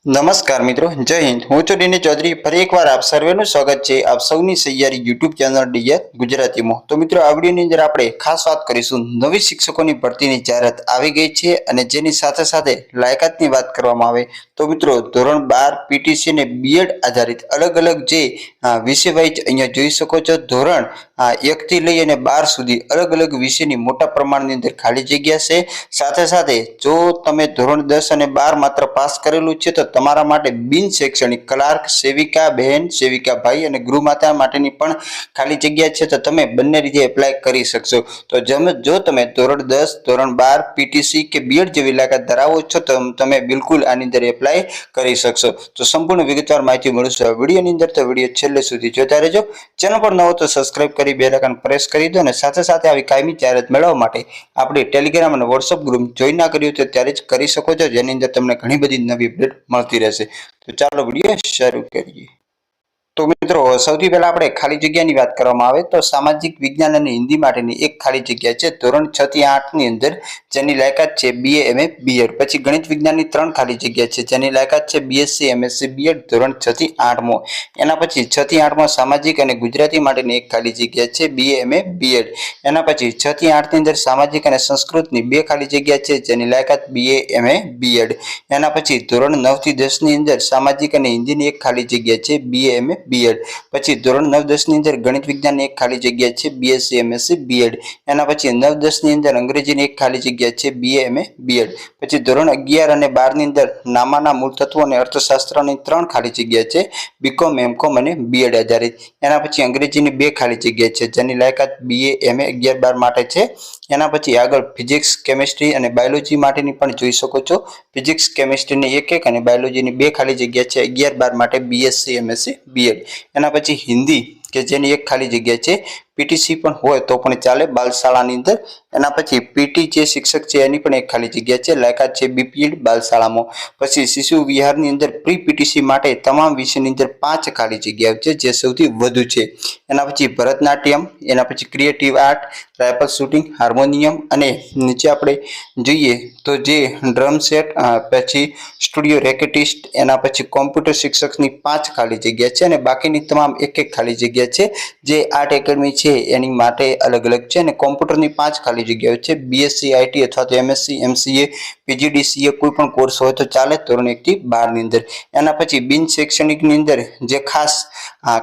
नमस्कार मित्रों, जय हिंद। हूँ छुं डीनी चौधरी। फरी एक बार आप सर्वेનું સ્વાગત છે આપ સૌની સૈયારી YouTube ચેનલ ડીઆર ગુજરાતીમાં। તો મિત્રો આ વિડિયોની અંદર આપણે ખાસ વાત કરીશું નવી શિક્ષકોની ભરતીની જાહેરાત આવી ગઈ છે અને જેની સાથે સાથે લાયકાતની વાત કરવામાં આવે તો મિત્રો ધોરણ 12 પીટીસી અને બીએડ આધારિત અલગ અલગ જે વિષય વાઇઝ અહીંયા જોઈ શકો છો ધોરણ 1 થી લઈ અને 12 સુધી અલગ અલગ વિષયની મોટા પ્રમાણની અંદર ખાલી જગ્યા છે। સાથે સાથે જો તમે ધોરણ 10 અને 12 માત્ર પાસ કરેલું છે તો તમારા માટે બિન શૈક્ષણિક ક્લાર્ક, સેવિકા બહેન, સેવિકા ભાઈ અને ગૃહમાતા માટેની પણ ખાલી જગ્યા છે તો તમે બંને રીતે એપ્લાય કરી શકશો। તો જો તમે ધોરણ 10, ધોરણ 12 પીટીસી કે બીએડ જેવી લાયકાત ધરાવો છો તો તમે બિલકુલ આની અંદર એપ્લાય કરી શકશો। તો સંપૂર્ણ વિગતવાર માહિતી મળશે આ વિડિયોની અંદર, તો વિડિયો છેલ્લે સુધી જોતા રહેજો। ચેનલ પર નવો તો સબસ્ક્રાઇબ કરી બેલ આઇકન પ્રેસ કરી દો અને સાથે સાથે આવી કાયમી જાહેરાત મેળવવા માટે આપણે ટેલિગ્રામ અને વોટ્સએપ ગ્રુપ જોઈન ના કર્યું તો ત્યારે જ કરી શકો છો, જેની અંદર તમને ઘણી બધી નવી અપડેટ મળતી રહેશે। તો ચાલો વિડિયો શરૂ કરીએ। તો મિત્રો સૌથી પહેલા આપણે ખાલી જગ્યાની વાત કરવામાં આવે તો સામાજિક વિજ્ઞાન અને હિન્દી માટેની એક ખાલી જગ્યા છે ધોરણ 6 થી 8 ની અંદર, જેની લાયકાત છે બીએ એમએ બીએડ। પછી ગણિત વિજ્ઞાનની 3 ખાલી જગ્યા છે જેની લાયકાત છે બીએસસી એમએસસી બીએડ ધોરણ 6 થી 8 માં। એના પછી 6 થી 8 માં સામાજિક અને ગુજરાતી માટેની એક ખાલી જગ્યા છે બીએ એમએ બીએડ। એના પછી 6 થી 8 ની અંદર સામાજિક અને સંસ્કૃતની 2 ખાલી જગ્યા છે જેની લાયકાત બીએ એમએ બીએડ। એના પછી ધોરણ 9 થી 10 ની અંદર સામાજિક અને હિન્દીની એક ખાલી જગ્યા છે બીએ એમએ બીએડ। પછી ધોરણ 9-10 ની અંદર ગણિત વિજ્ઞાનની એક ખાલી જગ્યા છે બીએસસી એમએસસી બીએડ। એના પછી 9-10 ની અંદર અંગ્રેજીની એક ખાલી જગ્યા છે બીએ એમએ બીએડ। પછી ધોરણ 11 અને 12 ની અંદર નામાના મૂળ તત્વો અને અર્થશાસ્ત્રની 3 ખાલી જગ્યા છે બીકોમ, એમકોમ અને બીએડ આધારિત। એના પછી અંગ્રેજીની 2 ખાલી જગ્યા છે જેની લાયકાત બીએ એમએ 11-12 માટે છે। એના પછી આગળ ફિઝિક્સ, કેમિસ્ટ્રી અને બાયોલોજી માટેની પણ જોઈ શકો છો। ફિઝિક્સ, કેમિસ્ટ્રીની 1-1 અને બાયોલોજીની 2 ખાલી જગ્યા છે 11-12 માટે બીએસસી એમએસસી બીએડ। એના પછી હિન્દી કે જેની એક ખાલી જગ્યા છે પીટીસી પણ હોય તો પણ ચાલે બાલશાળાની અંદર। એના પછી પીટી જે શિક્ષક છે એની પણ એક ખાલી જગ્યા છે, લાયકાત છે બીપીએડ બાલશાળામાં। પછી શિશુ વિહારની અંદર પ્રી પીટીસી માટે તમામ વિષયની અંદર 5 ખાલી જગ્યાઓ છે જે સૌથી વધુ છે। એના પછી ભરતનાટ્યમ, એના પછી creative art, rifle shooting, harmonium અને નીચે આપણે જોઈએ તો જે ડ્રમ સેટ, પછી સ્ટુડિયો રેકેટિસ્ટ, એના પછી કોમ્પ્યુટર શિક્ષકની 5 ખાલી જગ્યા છે અને બાકીની તમામ 1-1 ખાલી જગ્યા છે જે આર્ટ એકેડમી છે એની માટે અલગ અલગ છે। અને કોમ્પ્યુટરની 5 ખાલી જગ્યાઓ છે બીએસસી આઈટી અથવા તો એમએસસી એમસીએ પીજીડીસીએ કોઈ પણ કોર્સ હોય તો ચાલે ધોરણ 1 થી 12 ની અંદર। એના પછી બિન શૈક્ષણિકની અંદર જે ખાસ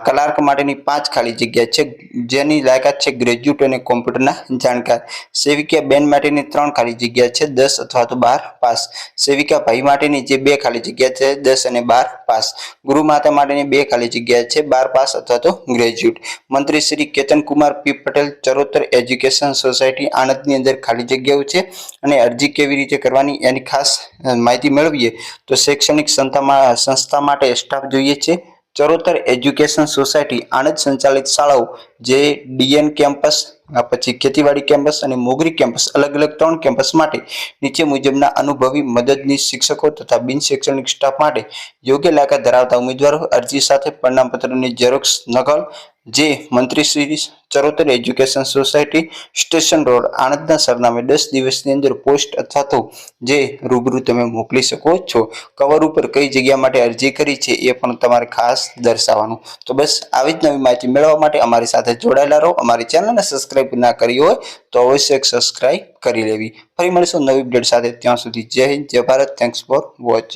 ક્લાર્ક માટેની 5 ખાલી જગ્યા છે જેની લાયકાત છે ગ્રેજ્યુએટ અને કોમ્પ્યુટરના જાણકાર। સેવિકા બેન માટેની 3 ખાલી જગ્યા છે 10 અથવા તો 12 પાસ। સેવિકા ભાઈ માટેની જે 2 ખાલી જગ્યા છે 10 અને 12 પાસ। ગૃહમાતા માટેની 2 ખાલી જગ્યા છે 12 પાસ અથવા તો ગ્રેજ્યુએટ। મંત્રી શ્રી કેતન કુમાર પી પટેલ ચરોતર એજ્યુકેશન સોસાયટી આણંદની અંદર ખાલી જગ્યાઓ છે અને અરજી કેવી રીતે કરવાની એની ખાસ માહિતી મેળવીએ તો શૈક્ષણિક સંસ્થા માટે સ્ટાફ જોઈએ છે। ચરોતર એજ્યુકેશન સોસાયટી આણંદ સંચાલિત શાળાઓ જે ડીએન કેમ્પસ, પછી ખેતીવાડી કેમ્પસ અને મોગરી કેમ્પસ અલગ અલગ 3 કેમ્પસ માટે નીચે મુજબના અનુભવી મદદનીશ શિક્ષકો તથા બિન શૈક્ષણિક સ્ટાફ માટે યોગ્ય લાયકાત ધરાવતા ઉમેદવારો અરજી સાથે પ્રમાણપત્રની ઝેરોક્ષ નકલ જે મંત્રી Shri Charotar education society station road આણંદના સરનામે 10 દિવસની અંદર પોસ્ટ અથવા તો જે રૂબરૂ તમે મોકલી શકો છો। કવર ઉપર કઈ જગ્યા માટે અરજી કરી છે એ પણ તમારે ખાસ દર્શાવવાનું। તો બસ આવી જ નવી માહિતી મેળવવા માટે અમારી સાથે જોડાયેલા રહો। અમારી ચેનલને સબસ્ક્રાઇબ ના કરી હોય તો અવશ્ય સબસ્ક્રાઇબ કરી લેવી। ફરી મળીશું નવી અપડેટ સાથે, ત્યાં સુધી જય હિન્દ, જય ભારત। Thanks for watching.